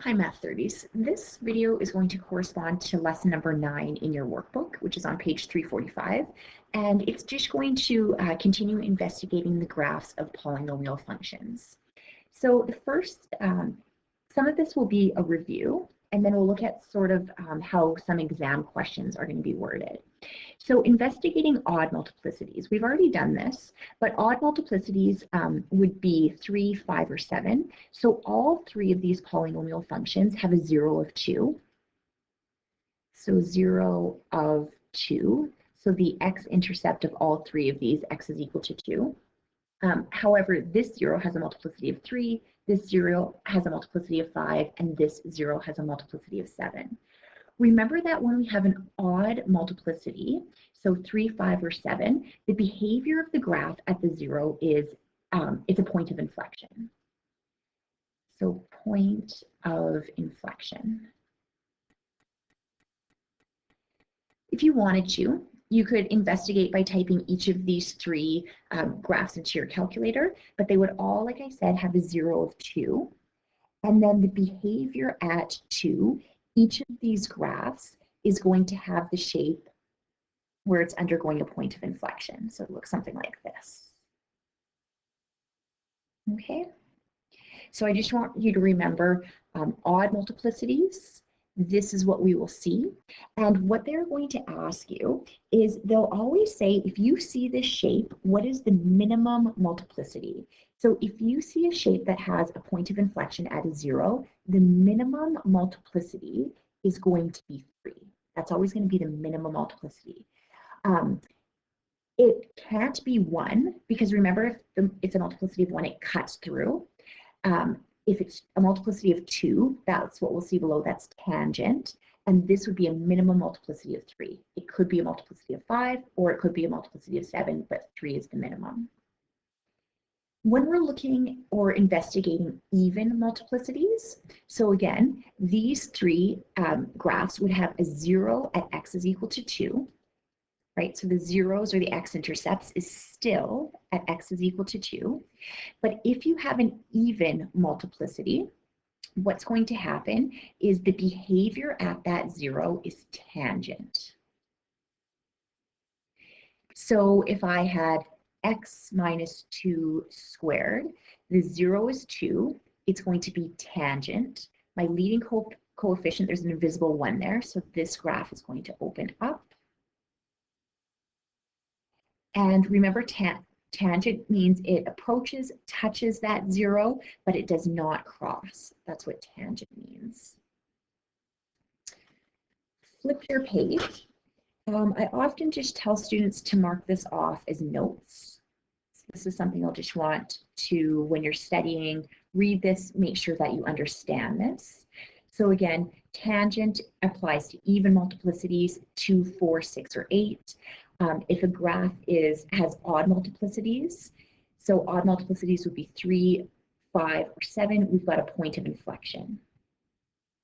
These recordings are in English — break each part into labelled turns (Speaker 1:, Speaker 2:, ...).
Speaker 1: Hi Math 30s. This video is going to correspond to lesson number 9 in your workbook, which is on page 345, and it's just going to continue investigating the graphs of polynomial functions. So the first, some of this will be a review, and then we'll look at sort of how some exam questions are going to be worded. So investigating odd multiplicities, we've already done this, but odd multiplicities would be 3, 5, or 7. So all three of these polynomial functions have a 0 of 2. So 0 of 2. So the x-intercept of all three of these, x is equal to 2. However, this 0 has a multiplicity of 3, this 0 has a multiplicity of 5, and this 0 has a multiplicity of 7. Remember that when we have an odd multiplicity, so 3, 5, or 7, the behavior of the graph at the 0 is it's a point of inflection. So point of inflection. If you wanted to, you could investigate by typing each of these three graphs into your calculator, but they would all, like I said, have a 0 of 2. And then the behavior at 2, each of these graphs is going to have the shape where it's undergoing a point of inflection. So it looks something like this. Okay, so I just want you to remember odd multiplicities. This is what we will see. And what they're going to ask you is they'll always say, if you see this shape, what is the minimum multiplicity? So if you see a shape that has a point of inflection at a 0, the minimum multiplicity is going to be 3. That's always going to be the minimum multiplicity. It can't be 1, because remember, if it's a multiplicity of 1, it cuts through. If it's a multiplicity of 2, that's what we'll see below, that's tangent. And this would be a minimum multiplicity of 3. It could be a multiplicity of 5, or it could be a multiplicity of 7, but 3 is the minimum. When we're looking or investigating even multiplicities, so again, these three graphs would have a 0 at x is equal to 2, right? So the zeros, or the x-intercepts, is still at x is equal to 2. But if you have an even multiplicity, what's going to happen is the behavior at that 0 is tangent. So if I had x minus 2 squared, the 0 is 2, it's going to be tangent. My leading coefficient, there's an invisible 1 there, so this graph is going to open up. And remember, tangent means it approaches, touches that 0, but it does not cross. That's what tangent means. Flip your page. I often just tell students to mark this off as notes. So this is something I'll just want to, when you're studying, read this, make sure that you understand this. So again, tangent applies to even multiplicities, 2, 4, 6, or 8. If a graph has odd multiplicities, so odd multiplicities would be 3, 5, or 7, we've got a point of inflection.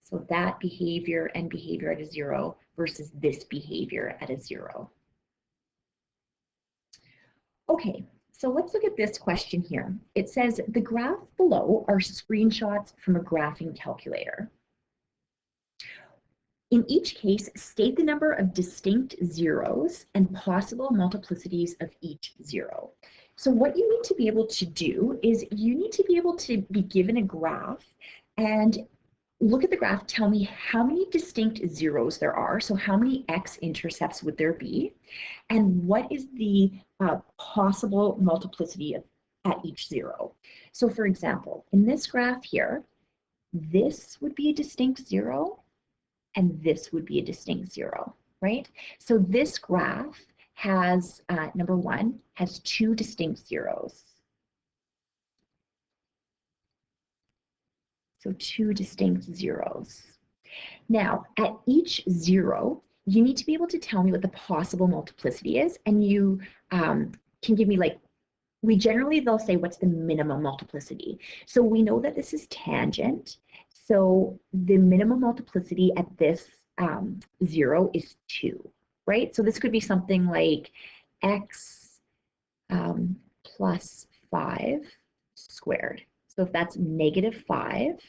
Speaker 1: So that behavior and behavior at a 0 versus this behavior at a 0. Okay, so let's look at this question here. It says the graph below are screenshots from a graphing calculator. In each case, state the number of distinct zeros and possible multiplicities of each 0. So what you need to be able to do is you need to be able to be given a graph and look at the graph, tell me how many distinct zeros there are, so how many x-intercepts would there be, and what is the possible multiplicity at each 0. So for example, in this graph here, this would be a distinct 0, and this would be a distinct 0, right? So this graph has, number 1, has 2 distinct zeros. So 2 distinct zeros. Now, at each 0, you need to be able to tell me what the possible multiplicity is, and you can give me, like, they'll say what's the minimum multiplicity. So we know that this is tangent. So the minimum multiplicity at this 0 is 2, right? So this could be something like x plus 5 squared. So if that's negative 5,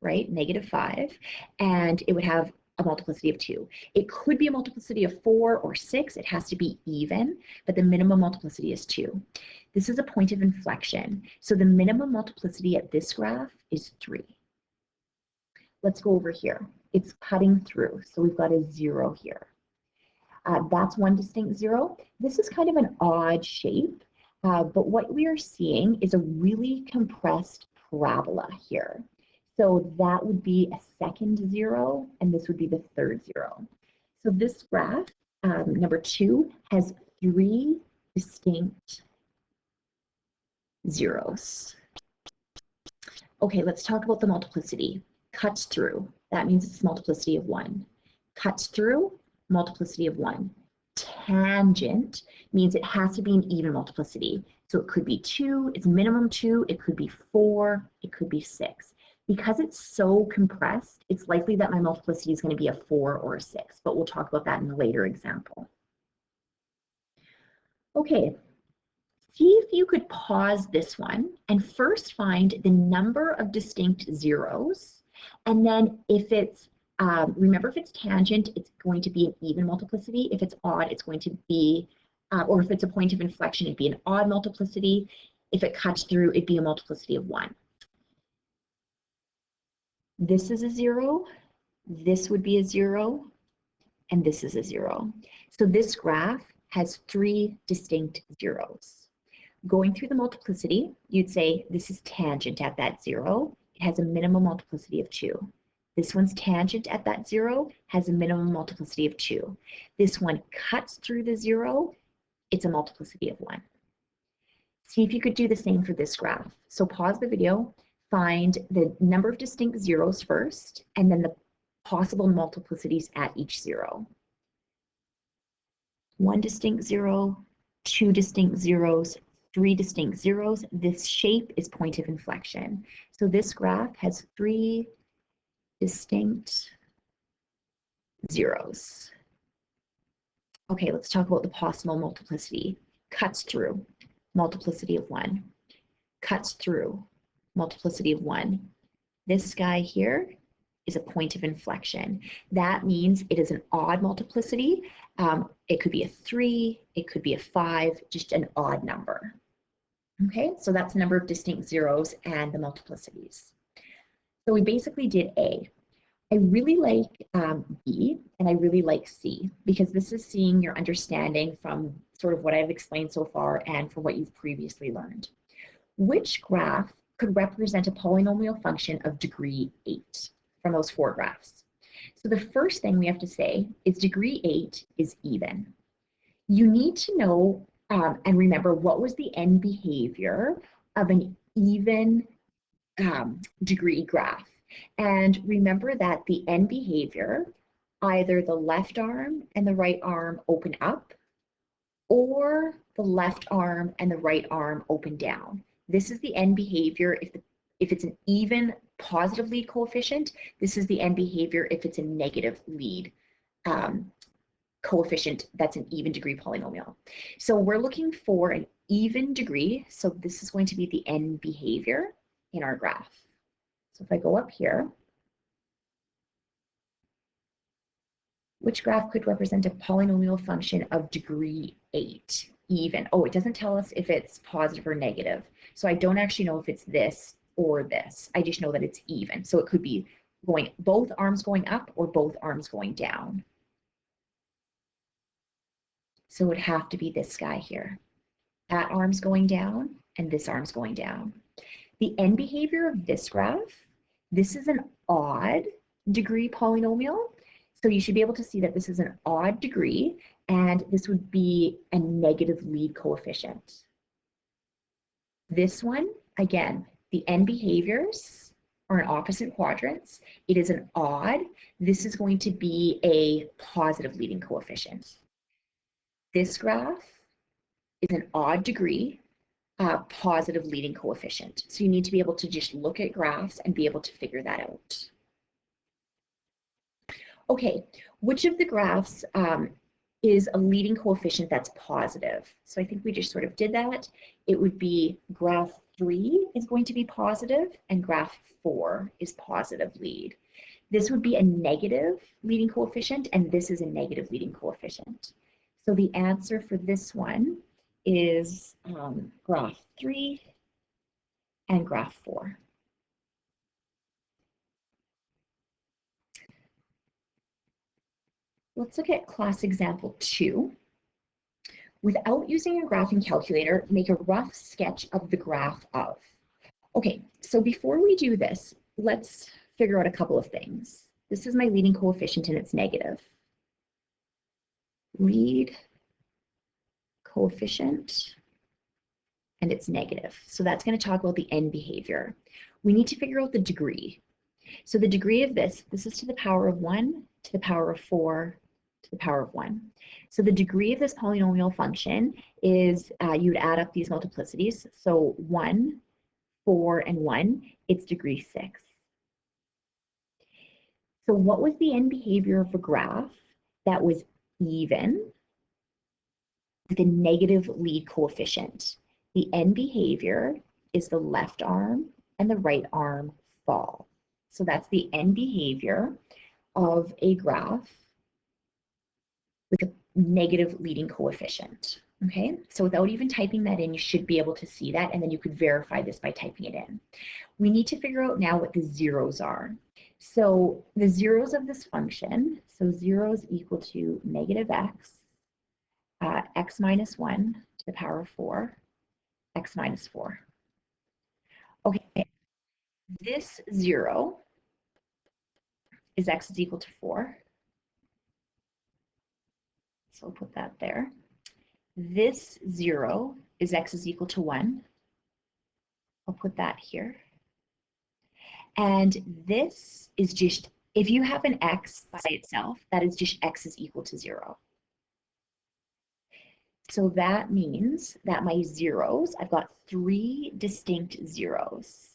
Speaker 1: right? -5, and it would have a multiplicity of 2. It could be a multiplicity of 4 or 6. It has to be even, but the minimum multiplicity is 2. This is a point of inflection. So the minimum multiplicity at this graph is 3. Let's go over here. It's cutting through, so we've got a 0 here. That's one distinct 0. This is kind of an odd shape, but what we are seeing is a really compressed parabola here. So that would be a second 0, and this would be the third 0. So this graph, number 2, has 3 distinct zeros. Okay, let's talk about the multiplicity. Cuts through, that means it's multiplicity of 1. Cuts through, multiplicity of 1. Tangent means it has to be an even multiplicity. So it could be 2, it's minimum 2, it could be 4, it could be 6. Because it's so compressed, it's likely that my multiplicity is going to be a 4 or a 6, but we'll talk about that in a later example. Okay, see if you could pause this one and first find the number of distinct zeros, and then if it's, remember if it's tangent, it's going to be an even multiplicity. If it's odd, it's going to be, or if it's a point of inflection, it'd be an odd multiplicity. If it cuts through, it'd be a multiplicity of 1. This is a 0, this would be a 0, and this is a 0. So this graph has 3 distinct zeros. Going through the multiplicity, you'd say this is tangent at that 0. It has a minimum multiplicity of 2. This one's tangent at that 0, has a minimum multiplicity of 2. This one cuts through the 0, it's a multiplicity of 1. See if you could do the same for this graph. So pause the video, find the number of distinct zeros first, and then the possible multiplicities at each 0. 1 distinct 0, 2 distinct zeros, 3 distinct zeros. This shape is point of inflection. So this graph has 3 distinct zeros. Okay, let's talk about the possible multiplicity. Cuts through, multiplicity of 1. Cuts through, multiplicity of 1. This guy here is a point of inflection. That means it is an odd multiplicity. It could be a 3, it could be a 5, just an odd number. Okay, so that's the number of distinct zeros and the multiplicities. So we basically did A. I really like B and I really like C because this is seeing your understanding from sort of what I've explained so far and from what you've previously learned. Which graph could represent a polynomial function of degree 8 from those 4 graphs? So the first thing we have to say is degree 8 is even. You need to know and remember what was the end behavior of an even degree graph. And remember that the end behavior, either the left arm and the right arm open up, or the left arm and the right arm open down. This is the end behavior if it's an even positive lead coefficient. This is the end behavior if it's a negative lead coefficient that's an even degree polynomial. So we're looking for an even degree. So this is going to be the end behavior in our graph. So if I go up here, which graph could represent a polynomial function of degree 8, even? Oh, it doesn't tell us if it's positive or negative. So I don't actually know if it's this or this. I just know that it's even. So it could be going both arms going up or both arms going down. So it would have to be this guy here. That arm's going down and this arm's going down. The end behavior of this graph, this is an odd degree polynomial. So you should be able to see that this is an odd degree and this would be a negative lead coefficient. This one, again, the end behaviors are in opposite quadrants. It is an odd. This is going to be a positive leading coefficient. This graph is an odd degree positive leading coefficient. So you need to be able to just look at graphs and be able to figure that out. Okay, which of the graphs is a leading coefficient that's positive? So I think we just sort of did that. It would be graph 3 is going to be positive and graph 4 is positive lead. This would be a negative leading coefficient and this is a negative leading coefficient. So the answer for this one is graph 3 and graph 4. Let's look at class example 2. Without using a graphing calculator, make a rough sketch of the graph of. Okay, so before we do this, let's figure out a couple of things. This is my leading coefficient and it's negative. Lead coefficient and it's negative. So that's going to talk about the end behavior. We need to figure out the degree. So the degree of this is to the power of 1, to the power of 4, to the power of 1. So the degree of this polynomial function is, you'd add up these multiplicities. So 1, 4, and 1, it's degree 6. So what was the end behavior of a graph that was even with a negative lead coefficient? The end behavior is the left arm and the right arm fall. So that's the end behavior of a graph with a negative leading coefficient. Okay, so without even typing that in, you should be able to see that, and then you could verify this by typing it in. We need to figure out now what the zeros are. So the zeros of this function, so zeros equal to negative x, x minus 1 to the power of 4, x minus 4. Okay, this 0 is x is equal to 4. So I'll put that there. This 0 is x is equal to 1. I'll put that here. And this is just, if you have an x by itself, that is just x is equal to 0. So that means that my zeros, I've got 3 distinct zeros.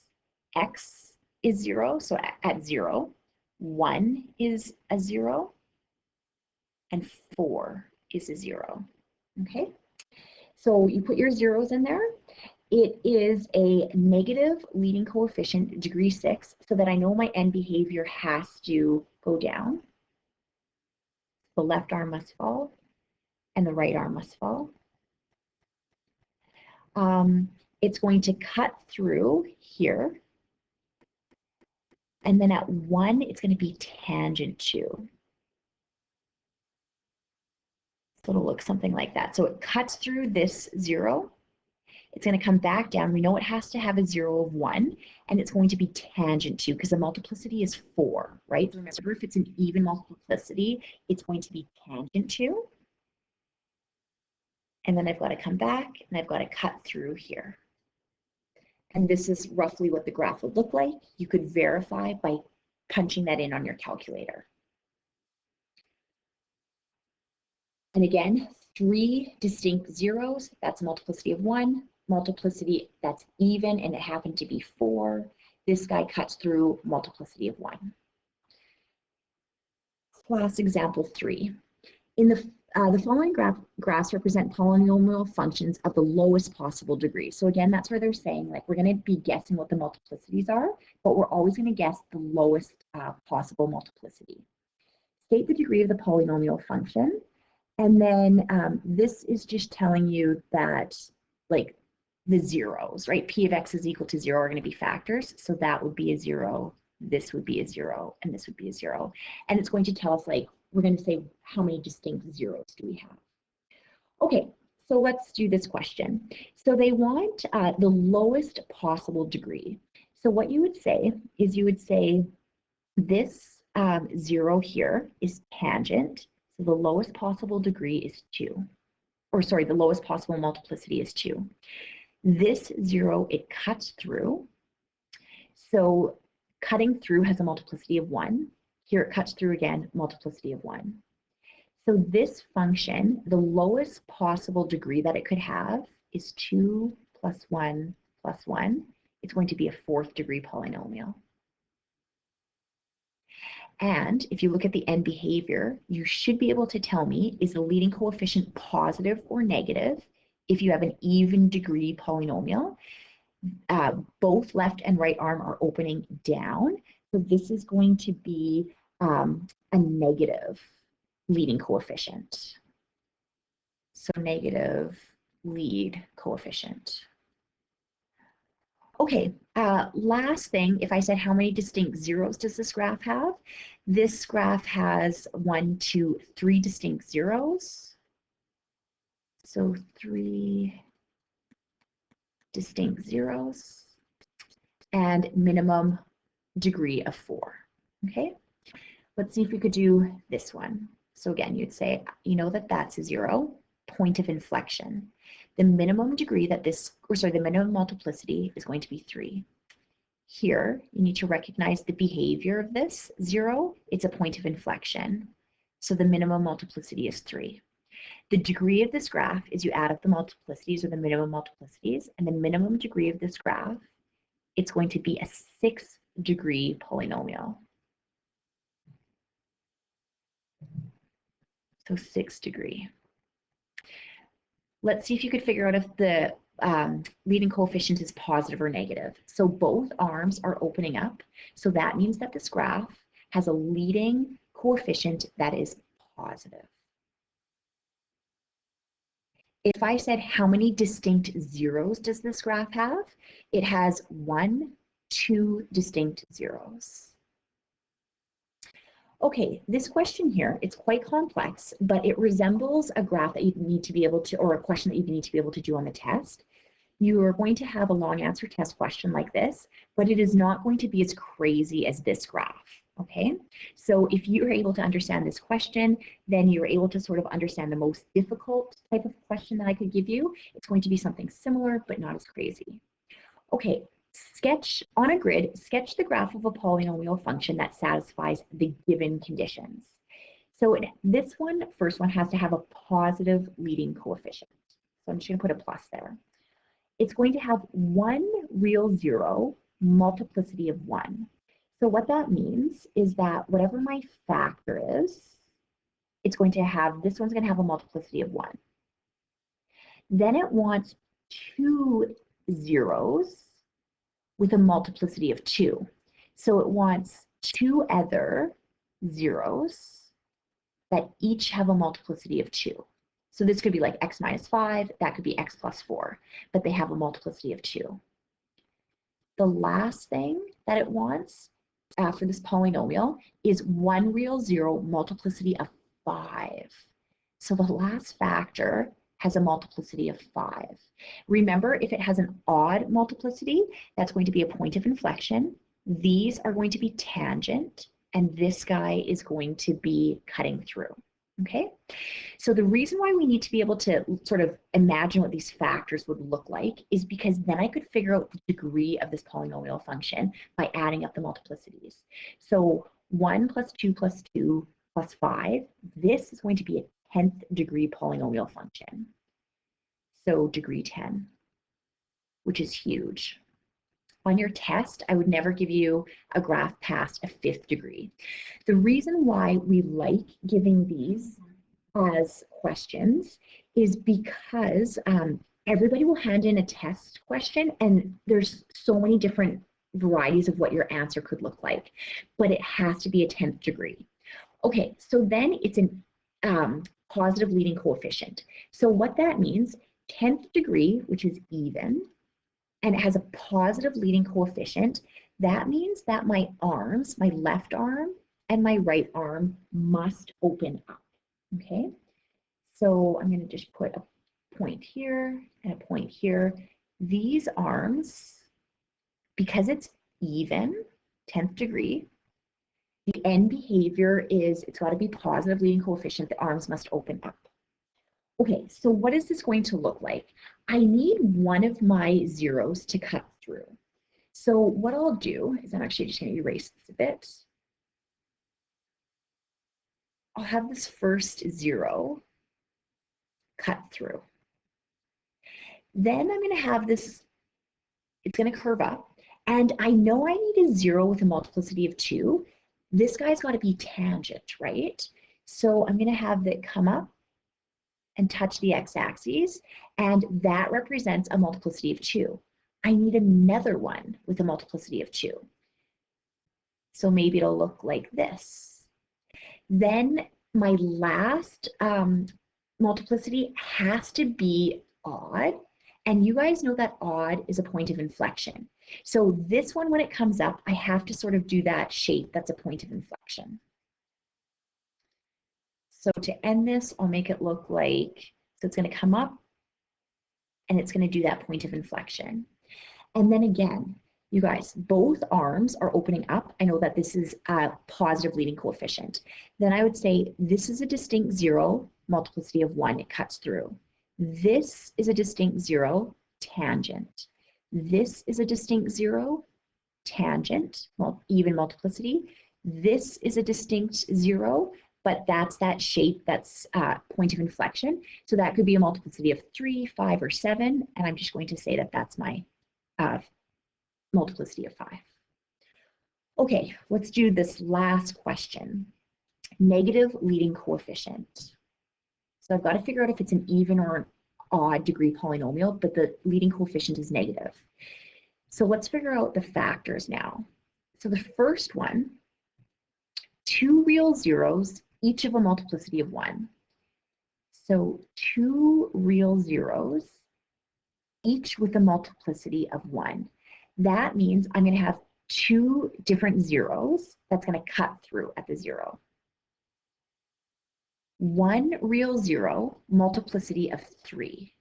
Speaker 1: X is 0, so at 0. 1 is a 0, and 4 is a 0. Okay, so you put your zeros in there. It is a negative leading coefficient, degree 6, so that I know my end behavior has to go down. The left arm must fall, and the right arm must fall. It's going to cut through here. And then at 1, it's going to be tangent to. So it'll look something like that. So it cuts through this 0. It's going to come back down. We know it has to have a 0 of 1, and it's going to be tangent to, because the multiplicity is 4, right? So remember, if it's an even multiplicity, it's going to be tangent to. And then I've got to come back, and I've got to cut through here. And this is roughly what the graph would look like. You could verify by punching that in on your calculator. And again, 3 distinct zeros, that's a multiplicity of 1. Multiplicity that's even, and it happened to be 4. This guy cuts through multiplicity of 1. Class example 3. In the following graphs represent polynomial functions of the lowest possible degree. So again, that's where they're saying, like, we're going to be guessing what the multiplicities are, but we're always going to guess the lowest possible multiplicity. State the degree of the polynomial function, and then this is just telling you that, like, the zeros, right? P of x is equal to 0 are going to be factors, so that would be a 0, this would be a 0, and this would be a 0. And it's going to tell us, like, we're going to say how many distinct zeros do we have. Okay, so let's do this question. So they want the lowest possible degree. So what you would say is you would say this 0 here is tangent. So the lowest possible degree is 2. Or sorry, the lowest possible multiplicity is 2. This 0, it cuts through. So cutting through has a multiplicity of 1. Here it cuts through again, multiplicity of 1. So this function, the lowest possible degree that it could have is 2 plus 1 plus 1. It's going to be a 4th degree polynomial. And if you look at the end behavior, you should be able to tell me, is the leading coefficient positive or negative if you have an even degree polynomial? both left and right arm are opening down. So this is going to be a negative leading coefficient. So negative lead coefficient. Okay, last thing, if I said how many distinct zeros does this graph have? This graph has 1, 2, 3 distinct zeros. So 3 distinct zeros and minimum degree of 4. Okay, let's see if we could do this one. So again, you'd say, you know that that's a 0, point of inflection. The minimum degree that this, or sorry, the minimum multiplicity is going to be 3. Here, you need to recognize the behavior of this 0. It's a point of inflection. So the minimum multiplicity is 3. The degree of this graph is you add up the multiplicities or the minimum multiplicities, and the minimum degree of this graph, it's going to be a 6-degree polynomial. So 6 degree. Let's see if you could figure out if the leading coefficient is positive or negative. So both arms are opening up. So that means that this graph has a leading coefficient that is positive. If I said how many distinct zeros does this graph have? It has 1, 2 distinct zeros. Okay, this question here, it's quite complex, but it resembles a graph that you need to be able to, or a question that you need to be able to do on the test. You are going to have a long answer test question like this, but it is not going to be as crazy as this graph, okay? So if you are able to understand this question, then you're able to sort of understand the most difficult type of question that I could give you. It's going to be something similar, but not as crazy. Okay, sketch on a grid, sketch the graph of a polynomial function that satisfies the given conditions. So this one, first one, has to have a positive leading coefficient. So I'm just going to put a plus there. It's going to have 1 real 0, multiplicity of 1. So what that means is that whatever my factor is, it's going to have, this one's going to have a multiplicity of 1. Then it wants 2 zeros with a multiplicity of 2. So it wants 2 other zeros that each have a multiplicity of 2. So this could be like x minus 5, that could be x plus 4, but they have a multiplicity of 2. The last thing that it wants for this polynomial is 1 real 0, multiplicity of 5. So the last factor has a multiplicity of 5. Remember, if it has an odd multiplicity, that's going to be a point of inflection. These are going to be tangent, and this guy is going to be cutting through. Okay, so the reason why we need to be able to sort of imagine what these factors would look like is because then I could figure out the degree of this polynomial function by adding up the multiplicities. So 1 plus 2 plus 2 plus 5, this is going to be a 10th degree polynomial function. So degree 10, which is huge. On your test, I would never give you a graph past a 5th degree. The reason why we like giving these as questions is because everybody will hand in a test question, and there's so many different varieties of what your answer could look like, but it has to be a 10th degree. Okay, so then it's a positive leading coefficient. So what that means, 10th degree, which is even, and it has a positive leading coefficient, that means that my arms, my left arm and my right arm must open up, okay? So I'm going to just put a point here and a point here. These arms, because it's even, 10th degree, the end behavior is it's got to be positive leading coefficient, the arms must open up. Okay, so what is this going to look like? I need one of my zeros to cut through. So what I'll do is I'm actually just going to erase this a bit. I'll have this first 0 cut through. Then I'm going to have this, it's going to curve up, and I know I need a 0 with a multiplicity of 2. This guy's got to be tangent, right? So I'm going to have that come up and touch the x-axis, and that represents a multiplicity of 2. I need another one with a multiplicity of 2. So maybe it'll look like this. Then my last multiplicity has to be odd. And you guys know that odd is a point of inflection. So this one, when it comes up, I have to sort of do that shape that's a point of inflection. So to end this, I'll make it look like, so it's going to come up and it's going to do that point of inflection. And then again, you guys, both arms are opening up. I know that this is a positive leading coefficient. Then I would say this is a distinct 0, multiplicity of 1, it cuts through. This is a distinct 0, tangent. This is a distinct 0, tangent, well, even multiplicity. This is a distinct 0, but that's that shape that's point of inflection. So that could be a multiplicity of 3, 5, or 7, and I'm just going to say that that's my multiplicity of 5. Okay, let's do this last question. Negative leading coefficient. So I've got to figure out if it's an even or an odd degree polynomial, but the leading coefficient is negative. So let's figure out the factors now. So the first one, 2 real zeros, each of a multiplicity of 1. So 2 real zeros, each with a multiplicity of 1. That means I'm going to have 2 different zeros that's going to cut through at the 0. 1 real 0, multiplicity of 3.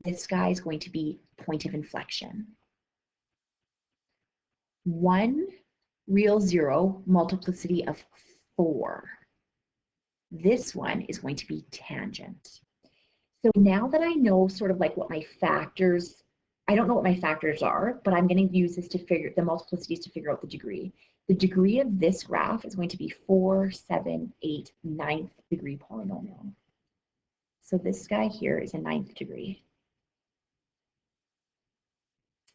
Speaker 1: This guy is going to be point of inflection. 1 real 0, multiplicity of 4. This one is going to be tangent. So now that I know sort of like what my factors, I don't know what my factors are, but I'm going to use this to figure the multiplicities to figure out the degree. The degree of this graph is going to be 4, 7, 8, 9th degree polynomial. So this guy here is a 9th degree.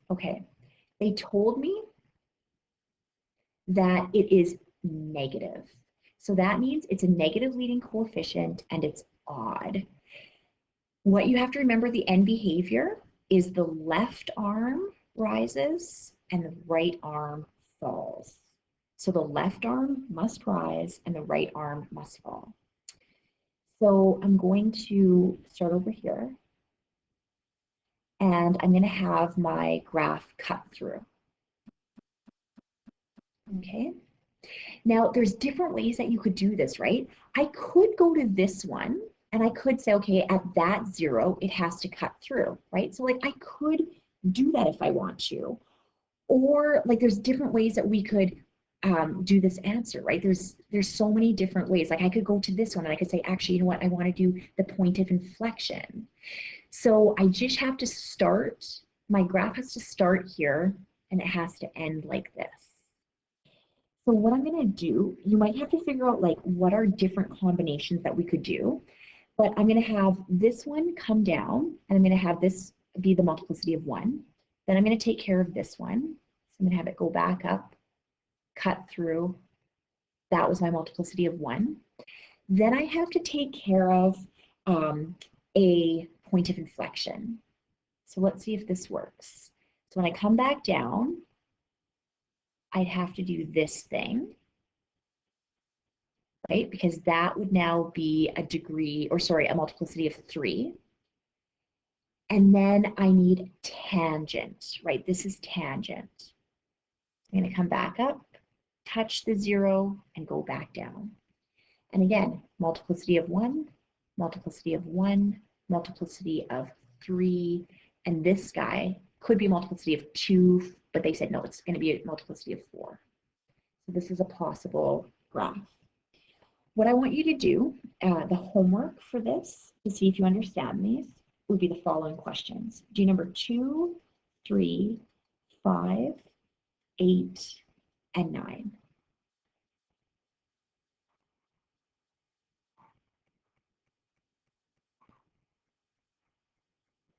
Speaker 1: Okay, they told me that it is negative. So that means it's a negative leading coefficient and it's odd. What you have to remember, the end behavior is the left arm rises and the right arm falls. So the left arm must rise and the right arm must fall. So I'm going to start over here and I'm going to have my graph cut through. Okay. Now there's different ways that you could do this, right? I could go to this one and I could say, okay, at that 0, it has to cut through, right? So like I could do that if I want to. Or like there's different ways that we could do this answer, right? There's so many different ways. Like I could go to this one and I could say, actually, you know what? I want to do the point of inflection. So I just have to start, my graph has to start here and it has to end like this. So what I'm going to do, you might have to figure out like what are different combinations that we could do, but I'm going to have this one come down and I'm going to have this be the multiplicity of 1. Then I'm going to take care of this one. So I'm going to have it go back up, cut through. That was my multiplicity of 1. Then I have to take care of a point of inflection. So let's see if this works. So when I come back down, I'd have to do this thing, right? Because that would now be a degree, or sorry, a multiplicity of 3. And then I need tangent, right? This is tangent. I'm going to come back up, touch the 0, and go back down. And again, multiplicity of 1, multiplicity of 1, multiplicity of 3, and this guy could be a multiplicity of 2, but they said no, it's going to be a multiplicity of 4. So this is a possible graph. What I want you to do, the homework for this, to see if you understand these, would be the following questions. Do number 2, 3, 5, 8, and 9.